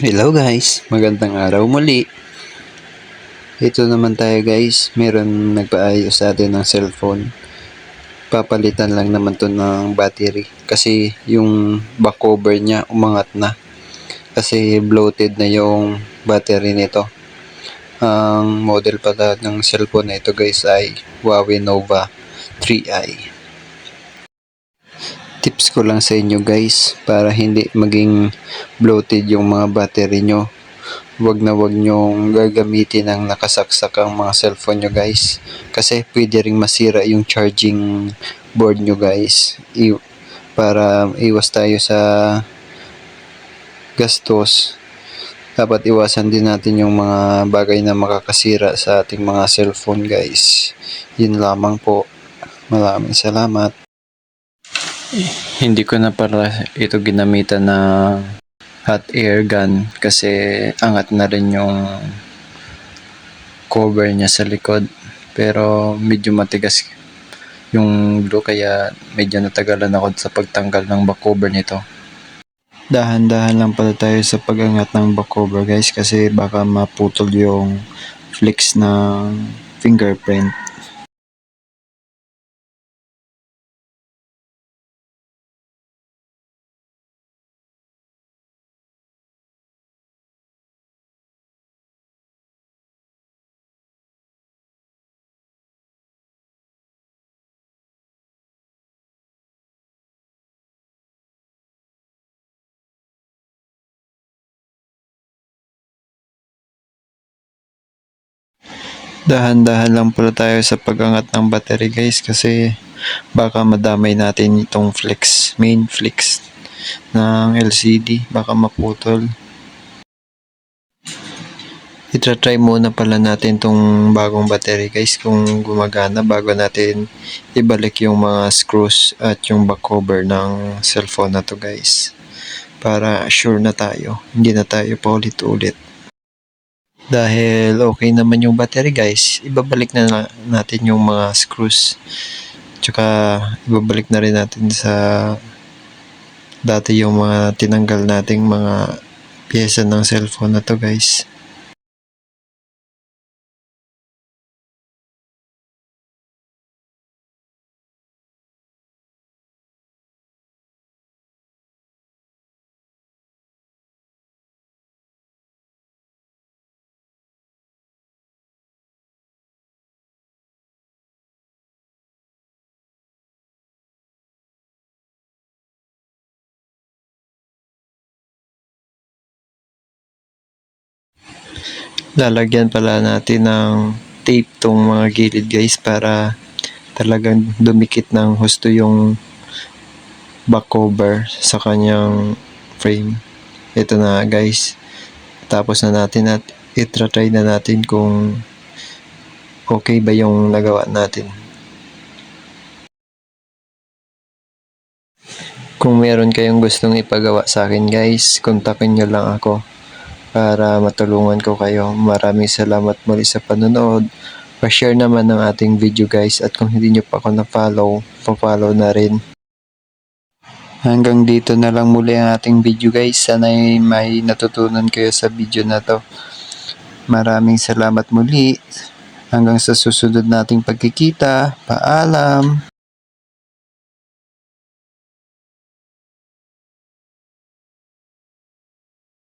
Hello guys, magandang araw muli. Ito naman tayo guys, meron nagpaayos sa atin ng cellphone. Papalitan lang naman to ng battery kasi yung back cover niya umangat na. Kasi bloated na yung battery nito. Ang model pala ng cellphone na ito guys ay Huawei Nova 3i. Tips ko lang sa inyo guys para hindi maging bloated yung mga battery nyo. Wag na wag nyong gagamitin ang nakasaksak ang mga cellphone nyo guys. Kasi pwede ring masira yung charging board nyo guys. Para iwas tayo sa gastos, dapat iwasan din natin yung mga bagay na makakasira sa ating mga cellphone guys. Yun lamang po. Maraming salamat. Hindi ko na para ito ginamitan na hot air gun kasi angat na rin yung cover niya sa likod, pero medyo matigas yung glue kaya medyo natagalan ako sa pagtanggal ng back cover nito. Dahan-dahan lang pala tayo sa pag-angat ng back cover guys kasi baka maputol yung flex ng fingerprint. Dahan-dahan lang pala tayo sa pag-angat ng battery guys kasi baka madamay natin itong main flex ng LCD, baka maputol. Itra-try muna pala natin tong bagong battery guys kung gumagana bago natin ibalik yung mga screws at yung back cover ng cellphone na to guys, para sure na tayo, hindi na tayo paulit-ulit. Dahil okay naman yung battery guys, ibabalik na natin yung mga screws, tsaka ibabalik na rin natin sa dati yung mga tinanggal nating mga pyesa ng cellphone na to guys. Lalagyan pala natin ng tape tong mga gilid guys para talagang dumikit ng husto yung back cover sa kanyang frame. Ito na guys, tapos na natin at itra-try na natin kung okay ba yung nagawa natin. Kung meron kayong gustong ipagawa sa akin guys, kontakin nyo lang ako para matulungan ko kayo. Maraming salamat muli sa panonood. Pa-share naman ng ating video guys, at kung hindi nyo pa ako na-follow, pa-follow na rin. Hanggang dito na lang muli ang ating video guys. Sana may natutunan kayo sa video na to. Maraming salamat muli. Hanggang sa susunod nating pagkikita. Paalam!